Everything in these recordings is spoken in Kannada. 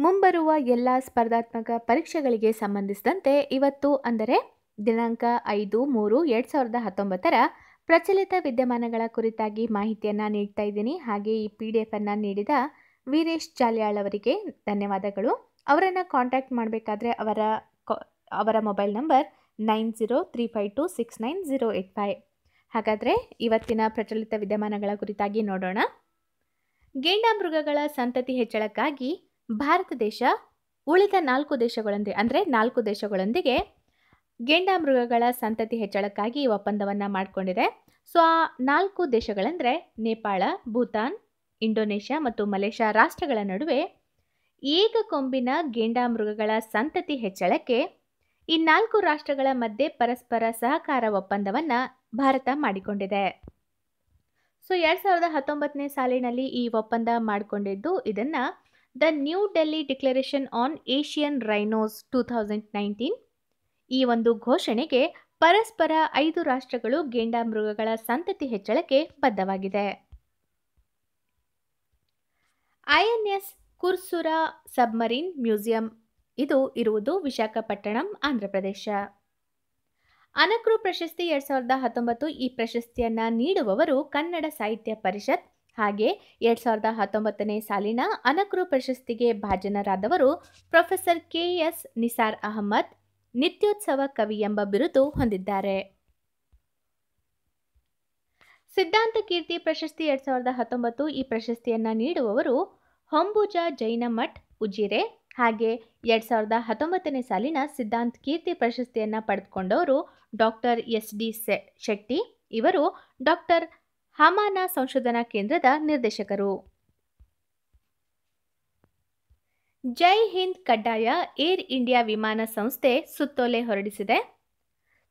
ಮುಂಬರುವ ಎಲ್ಲ ಸ್ಪರ್ಧಾತ್ಮಕ ಪರೀಕ್ಷೆಗಳಿಗೆ ಸಂಬಂಧಿಸಿದಂತೆ ಇವತ್ತು ಅಂದರೆ ದಿನಾಂಕ 5/3/2019 ಪ್ರಚಲಿತ ವಿದ್ಯಮಾನಗಳ ಕುರಿತಾಗಿ ಮಾಹಿತಿಯನ್ನು ನೀಡ್ತಾ ಇದ್ದೀನಿ. ಹಾಗೆ ಈ PDF ಅನ್ನು ನೀಡಿದ ವೀರೇಶ್ ಜಾಲಿಯಾಳ್ ಅವರಿಗೆ ಧನ್ಯವಾದಗಳು. ಅವರನ್ನು ಕಾಂಟ್ಯಾಕ್ಟ್ ಮಾಡಬೇಕಾದ್ರೆ ಅವರ ಮೊಬೈಲ್ ನಂಬರ್ 9035269085. ಹಾಗಾದರೆ ಇವತ್ತಿನ ಪ್ರಚಲಿತ ವಿದ್ಯಮಾನಗಳ ಕುರಿತಾಗಿ ನೋಡೋಣ. ಗೇಂಡಾಮೃಗಗಳ ಸಂತತಿ ಹೆಚ್ಚಳಕ್ಕಾಗಿ ಭಾರತ ದೇಶ ಉಳಿದ 4 ದೇಶಗಳೊಂದಿಗೆ ಗೇಂಡಾಮೃಗಗಳ ಸಂತತಿ ಹೆಚ್ಚಳಕ್ಕಾಗಿ ಒಪ್ಪಂದವನ್ನು ಮಾಡಿಕೊಂಡಿದೆ. ಸೊ ಆ 4 ದೇಶಗಳೆಂದರೆ ನೇಪಾಳ, ಭೂತಾನ್, ಇಂಡೋನೇಷ್ಯಾ ಮತ್ತು ಮಲೇಷ್ಯಾ ರಾಷ್ಟ್ರಗಳ ನಡುವೆ ಏಕಕೊಂಬಿನ ಗೇಂಡಾಮೃಗಗಳ ಸಂತತಿ ಹೆಚ್ಚಳಕ್ಕೆ ಈ 4 ರಾಷ್ಟ್ರಗಳ ಮಧ್ಯೆ ಪರಸ್ಪರ ಸಹಕಾರ ಒಪ್ಪಂದವನ್ನು ಭಾರತ ಮಾಡಿಕೊಂಡಿದೆ. ಸೊ 2019ನೇ ಸಾಲಿನಲ್ಲಿ ಈ ಒಪ್ಪಂದ ಮಾಡಿಕೊಂಡಿದ್ದು ಇದನ್ನು the new Delhi declaration on Asian rhinos 2019. ಈ ಒಂದು ಘೋಷಣೆಗೆ ಪರಸ್ಪರ 5 ರಾಷ್ಟ್ರಗಳು ಗೇಂಡಾಮೃಗಗಳ ಸಂತತಿ ಹೆಚ್ಚಳಕ್ಕೆ ಬದ್ಧವಾಗಿದೆ. INS ಕುರ್ಸುರಾ ಸಬ್ಮರೀನ್ ಮ್ಯೂಸಿಯಂ ಇದು ಇರುವುದು ವಿಶಾಖಪಟ್ಟಣಂ, ಆಂಧ್ರಪ್ರದೇಶ. ಅನಕೃ ಪ್ರಶಸ್ತಿ 2019 ಈ ಪ್ರಶಸ್ತಿಯನ್ನು ನೀಡುವವರು ಕನ್ನಡ ಸಾಹಿತ್ಯ ಪರಿಷತ್. ಹಾಗೆ 2019ನೇ ಸಾಲಿನ ಅನಕೃ ಪ್ರಶಸ್ತಿಗೆ ಭಾಜನರಾದವರು ಪ್ರೊಫೆಸರ್ KS ನಿಸಾರ್ ಅಹಮದ್ ನಿತ್ಯೋತ್ಸವ ಕವಿ ಎಂಬ ಬಿರುದು ಹೊಂದಿದ್ದಾರೆ. ಸಿದ್ಧಾಂತ ಕೀರ್ತಿ ಪ್ರಶಸ್ತಿ 2019 ಈ ಪ್ರಶಸ್ತಿಯನ್ನು ನೀಡುವವರು ಹೊಂಬುಜ ಜೈನ ಮಠ್, ಉಜಿರೆ. ಹಾಗೆ 2019ನೇ ಸಾಲಿನ ಸಿದ್ಧಾಂತ ಕೀರ್ತಿ ಪ್ರಶಸ್ತಿಯನ್ನು ಪಡೆದುಕೊಂಡವರು ಡಾಕ್ಟರ್ SD ಶೆಟ್ಟಿ. ಇವರು ಡಾಕ್ಟರ್ ಹಮಾನ ಸಂಶೋಧನಾ ಕೇಂದ್ರದ ನಿರ್ದೇಶಕರು. ಜೈ ಹಿಂದ್ ಕಡ್ಡಾಯ ಏರ್ ಇಂಡಿಯಾ ವಿಮಾನ ಸಂಸ್ಥೆ ಸುತ್ತೋಲೆ ಹೊರಡಿಸಿದೆ.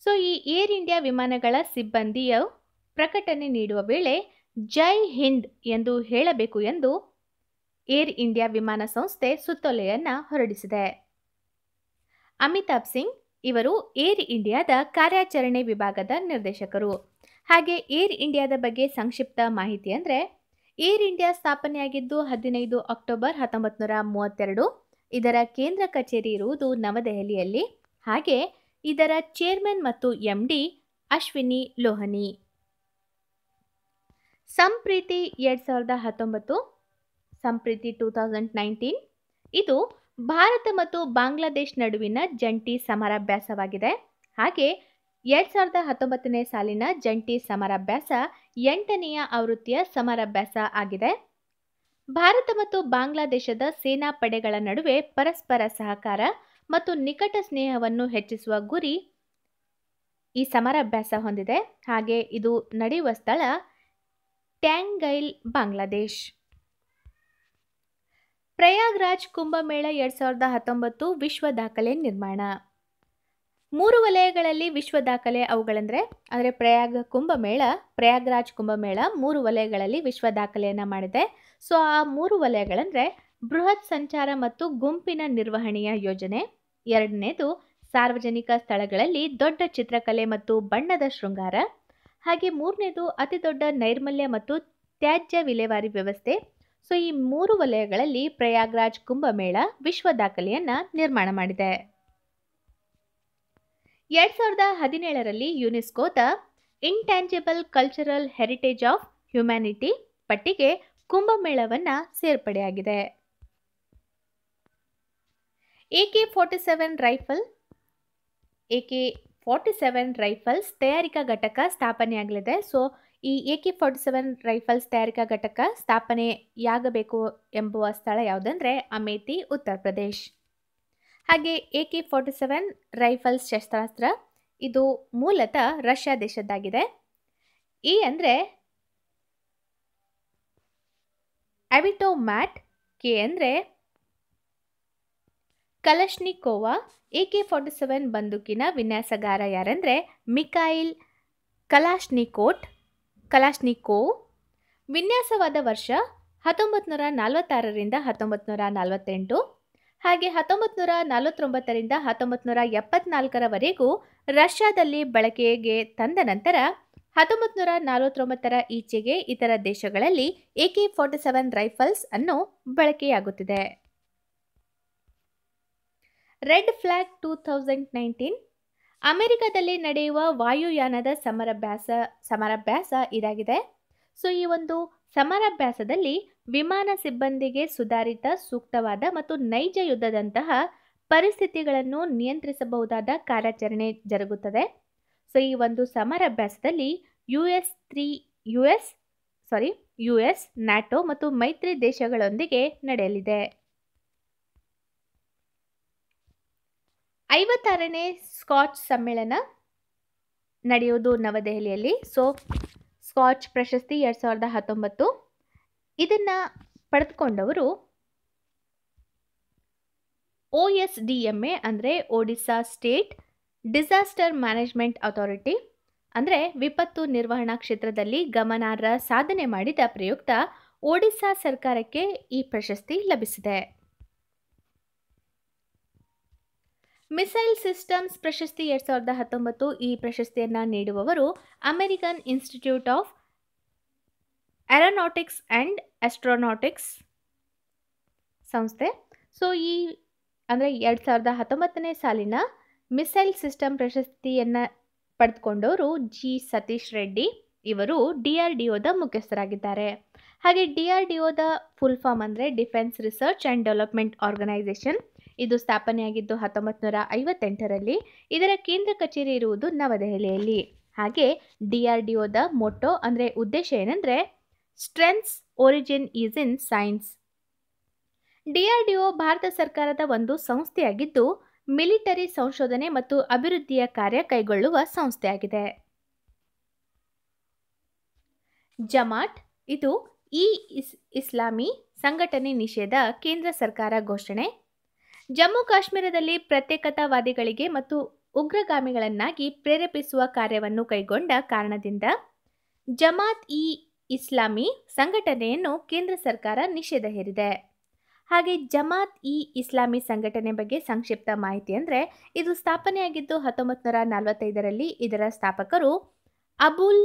ಸೊ ಈ ಏರ್ ಇಂಡಿಯಾ ವಿಮಾನಗಳ ಸಿಬ್ಬಂದಿಯ ಪ್ರಕಟಣೆ ನೀಡುವ ವೇಳೆ ಜೈ ಹಿಂದ್ ಎಂದು ಹೇಳಬೇಕು ಎಂದು ಏರ್ ಇಂಡಿಯಾ ವಿಮಾನ ಸಂಸ್ಥೆ ಸುತ್ತೋಲೆಯನ್ನು ಹೊರಡಿಸಿದೆ. ಅಮಿತಾಬ್ ಸಿಂಗ್ ಇವರು ಏರ್ ಇಂಡಿಯಾದ ಕಾರ್ಯಾಚರಣೆ ವಿಭಾಗದ ನಿರ್ದೇಶಕರು. ಹಾಗೆ ಏರ್ ಇಂಡಿಯಾದ ಬಗ್ಗೆ ಸಂಕ್ಷಿಪ್ತ ಮಾಹಿತಿ ಅಂದರೆ ಏರ್ ಇಂಡಿಯಾ ಸ್ಥಾಪನೆಯಾಗಿದ್ದು 15 ಅಕ್ಟೋಬರ್ 1932. ಇದರ ಕೇಂದ್ರ ಕಚೇರಿ ಇರುವುದು ನವದೆಹಲಿಯಲ್ಲಿ. ಹಾಗೆ ಇದರ ಚೇರ್ಮನ್ ಮತ್ತು MD ಅಶ್ವಿನಿ ಲೋಹನಿ. ಸಂಪ್ರೀತಿ 2019 ಸಂಪ್ರೀತಿ 2019 ಇದು ಭಾರತ ಮತ್ತು ಬಾಂಗ್ಲಾದೇಶ್ ನಡುವಿನ ಜಂಟಿ ಸಮರಾಭ್ಯಾಸವಾಗಿದೆ. ಹಾಗೆ 2019ನೇ ಸಾಲಿನ ಜಂಟಿ ಸಮರಾಭ್ಯಾಸ 8ನೆಯ ಆವೃತ್ತಿಯ ಸಮರಾಭ್ಯಾಸ ಆಗಿದೆ. ಭಾರತ ಮತ್ತು ಬಾಂಗ್ಲಾದೇಶದ ಸೇನಾ ಪಡೆಗಳ ನಡುವೆ ಪರಸ್ಪರ ಸಹಕಾರ ಮತ್ತು ನಿಕಟ ಸ್ನೇಹವನ್ನು ಹೆಚ್ಚಿಸುವ ಗುರಿ ಈ ಸಮರಾಭ್ಯಾಸ ಹೊಂದಿದೆ. ಹಾಗೆ ಇದು ನಡೆಯುವ ಸ್ಥಳ ಟ್ಯಾಂಗೈಲ್, ಬಾಂಗ್ಲಾದೇಶ್. ಪ್ರಯಾಗ್ರಾಜ್ ಕುಂಭಮೇಳ 2019 ವಿಶ್ವ ದಾಖಲೆ ನಿರ್ಮಾಣ. 3 ವಲಯಗಳಲ್ಲಿ ವಿಶ್ವ ದಾಖಲೆ ಅವುಗಳೆಂದರೆ ಪ್ರಯಾಗ್ರಾಜ್ ಕುಂಭಮೇಳ 3 ವಲಯಗಳಲ್ಲಿ ವಿಶ್ವ ದಾಖಲೆಯನ್ನು ಮಾಡಿದೆ. ಸೊ ಆ 3 ವಲಯಗಳೆಂದರೆ ಬೃಹತ್ ಸಂಚಾರ ಮತ್ತು ಗುಂಪಿನ ನಿರ್ವಹಣೆಯ ಯೋಜನೆ, 2ನೇದು ಸಾರ್ವಜನಿಕ ಸ್ಥಳಗಳಲ್ಲಿ ದೊಡ್ಡ ಚಿತ್ರಕಲೆ ಮತ್ತು ಬಣ್ಣದ ಶೃಂಗಾರ, ಹಾಗೆ 3ನೇದು ಅತಿದೊಡ್ಡ ನೈರ್ಮಲ್ಯ ಮತ್ತು ತ್ಯಾಜ್ಯ ವಿಲೇವಾರಿ ವ್ಯವಸ್ಥೆ. ಸೊ ಈ 3 ವಲಯಗಳಲ್ಲಿ ಪ್ರಯಾಗ್ರಾಜ್ ಕುಂಭಮೇಳ ವಿಶ್ವ ದಾಖಲೆಯನ್ನು ನಿರ್ಮಾಣ ಮಾಡಿದೆ. 2017ರಲ್ಲಿ ಯುನೆಸ್ಕೋದ intangible cultural heritage of humanity ಪಟ್ಟಿಗೆ ಕುಂಭಮೇಳವನ್ನು ಸೇರ್ಪಡೆಯಾಗಿದೆ. AK-47 ರೈಫಲ್ಸ್ ತಯಾರಿಕಾ ಘಟಕ ಸ್ಥಾಪನೆಯಾಗಲಿದೆ. ಸೊ ಈ AK-47 ರೈಫಲ್ಸ್ ತಯಾರಿಕಾ ಘಟಕ ಸ್ಥಾಪನೆಯಾಗಬೇಕು ಎಂಬುವ ಸ್ಥಳ ಯಾವುದಂದರೆ ಅಮೇಥಿ, ಉತ್ತರ ಪ್ರದೇಶ್. ಹಾಗೆ AK-47 ರೈಫಲ್ಸ್ ಶಸ್ತ್ರಾಸ್ತ್ರ ಇದು ಮೂಲತಃ ರಷ್ಯಾ ದೇಶದ್ದಾಗಿದೆ. E ಅಂದರೆ ಅವಿಟೋಮ್ಯಾಟ್, K ಅಂದರೆ ಕಲಶ್ನಿಕೋವಾ. AK-47 ಬಂದೂಕಿನ ವಿನ್ಯಾಸಗಾರ ಯಾರೆಂದರೆ ಮಿಖಾಯಿಲ್ ಕಲಾಶ್ನಿಕೋವ್. ವಿನ್ಯಾಸವಾದ ವರ್ಷ 1946ರಿಂದ 1948. ಹಾಗೆ 1949ರಿಂದ 1974ರವರೆಗೂ ರಷ್ಯಾದಲ್ಲಿ ಬಳಕೆಗೆ ತಂದ ನಂತರ 1949ರ ಈಚೆಗೆ ಇತರ ದೇಶಗಳಲ್ಲಿ AK-47 ರೈಫಲ್ಸ್ ಅನ್ನು ಬಳಕೆಯಾಗುತ್ತಿದೆ. ರೆಡ್ ಫ್ಲಾಗ್ 2019 ಅಮೆರಿಕದಲ್ಲಿ ನಡೆಯುವ ವಾಯುಯಾನದ ಸಮರಾಭ್ಯಾಸ ಇದಾಗಿದೆ. ಸೊ ಈ ಒಂದು ಸಮರಾಭ್ಯಾಸದಲ್ಲಿ ವಿಮಾನ ಸಿಬ್ಬಂದಿಗೆ ಸುಧಾರಿತ, ಸೂಕ್ತವಾದ ಮತ್ತು ನೈಜ ಯುದ್ಧದಂತಹ ಪರಿಸ್ಥಿತಿಗಳನ್ನು ನಿಯಂತ್ರಿಸಬಹುದಾದ ಕಾರ್ಯಾಚರಣೆ ಜರುಗುತ್ತದೆ. ಸೊ ಈ ಒಂದು ಸಮರಾಭ್ಯಾಸದಲ್ಲಿ ಯುಎಸ್, ನ್ಯಾಟೋ ಮತ್ತು ಮೈತ್ರಿ ದೇಶಗಳೊಂದಿಗೆ ನಡೆಯಲಿದೆ. 56ನೇ ಸ್ಕಾಚ್ ಸಮ್ಮೇಳನ ನಡೆಯುವುದು ನವದೆಹಲಿಯಲ್ಲಿ. ಸೊ ಸ್ಕಾಚ್ ಪ್ರಶಸ್ತಿ 2019 ಇದನ್ನು ಪಡೆದುಕೊಂಡವರು OSDMA ಅಂದರೆ Odisha state disaster management authority, ಅಂದರೆ ವಿಪತ್ತು ನಿರ್ವಹಣಾ ಕ್ಷೇತ್ರದಲ್ಲಿ ಗಮನಾರ್ಹ ಸಾಧನೆ ಮಾಡಿದ ಪ್ರಯುಕ್ತ ಒಡಿಸ್ಸಾ ಸರ್ಕಾರಕ್ಕೆ ಈ ಪ್ರಶಸ್ತಿ ಲಭಿಸಿದೆ. ಮಿಸೈಲ್ ಸಿಸ್ಟಮ್ಸ್ ಪ್ರಶಸ್ತಿ 2019 ಈ ಪ್ರಶಸ್ತಿಯನ್ನು ನೀಡುವವರು American institute of aeronautics and astronautics ಸಂಸ್ಥೆ. ಸೊ ಈ ಅಂದರೆ 2019ನೇ ಸಾಲಿನ ಮಿಸೈಲ್ ಸಿಸ್ಟಮ್ ಪ್ರಶಸ್ತಿಯನ್ನು ಪಡೆದುಕೊಂಡವರು ಜಿ ಸತೀಶ್ ರೆಡ್ಡಿ. ಇವರು DRDOದ ಮುಖ್ಯಸ್ಥರಾಗಿದ್ದಾರೆ. ಹಾಗೆ DRDOದ ಫುಲ್ ಫಾರ್ಮ್ ಅಂದರೆ defence research and development organisation. ಇದು ಸ್ಥಾಪನೆಯಾಗಿದ್ದು 1958ರಲ್ಲಿ. ಇದರ ಕೇಂದ್ರ ಕಚೇರಿ ಇರುವುದು ನವದೆಹಲಿಯಲ್ಲಿ. ಹಾಗೆ DRDOದ ಮೊಟ್ಟೋ ಅಂದರೆ ಉದ್ದೇಶ ಏನಂದರೆ strengths origin is in science. DRDO Bharat ಸರ್ಕಾರದ ಒಂದು ಸಂಸ್ಥೆಯಾಗಿದ್ದು ಮಿಲಿಟರಿ ಸಂಶೋಧನೆ ಮತ್ತು ಅಭಿವೃದ್ಧಿಯ ಕಾರ್ಯ ಕೈಗೊಳ್ಳುವ ಸಂಸ್ಥೆಯಾಗಿದೆ. ಜಮಾತ್ ಇದು ಇಸ್ಲಾಮಿ ಸಂಘಟನೆ ನಿಷೇಧ ಕೇಂದ್ರ ಸರ್ಕಾರ ಘೋಷಣೆ. ಜಮ್ಮು ಕಾಶ್ಮೀರದಲ್ಲಿ ಪ್ರತ್ಯೇಕತಾವಾದಿಗಳಿಗೆ ಮತ್ತು ಉಗ್ರಗಾಮಿಗಳನ್ನಾಗಿ ಪ್ರೇರೇಪಿಸುವ ಕಾರ್ಯವನ್ನು ಕೈಗೊಂಡ ಕಾರಣದಿಂದ ಜಮಾತ್ ಇಸ್ಲಾಮಿ ಸಂಘಟನೆಯನ್ನು ಕೇಂದ್ರ ಸರ್ಕಾರ ನಿಷೇಧ ಹೇರಿದೆ. ಹಾಗೆ ಜಮಾತ್ ಇಸ್ಲಾಮಿ ಸಂಘಟನೆ ಬಗ್ಗೆ ಸಂಕ್ಷಿಪ್ತ ಮಾಹಿತಿ ಅಂದರೆ ಇದು ಸ್ಥಾಪನೆಯಾಗಿದ್ದು 1945ರಲ್ಲಿ. ಇದರ ಸ್ಥಾಪಕರು ಅಬುಲ್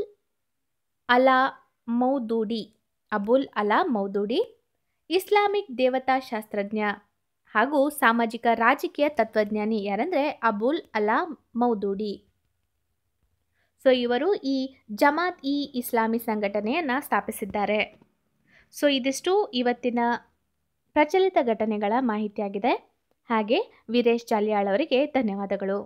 ಅಲಾ ಮೌದೂಡಿ ಇಸ್ಲಾಮಿಕ್ ದೇವತಾ ಶಾಸ್ತ್ರಜ್ಞ ಹಾಗೂ ಸಾಮಾಜಿಕ ರಾಜಕೀಯ ತತ್ವಜ್ಞಾನಿ ಯಾರಂದರೆ ಅಬುಲ್ ಅಲಾ ಮೌದೂಡಿ. ಸೊ ಇವರು ಈ ಜಮಾತ್ ಇಸ್ಲಾಮಿ ಸಂಘಟನೆಯನ್ನು ಸ್ಥಾಪಿಸಿದ್ದಾರೆ. ಸೊ ಇದಿಷ್ಟು ಇವತ್ತಿನ ಪ್ರಚಲಿತ ಘಟನೆಗಳ ಮಾಹಿತಿಯಾಗಿದೆ. ಹಾಗೆ ವೀರೇಶ್ ಜಾಲಿಯಾಳ್ ಅವರಿಗೆ ಧನ್ಯವಾದಗಳು.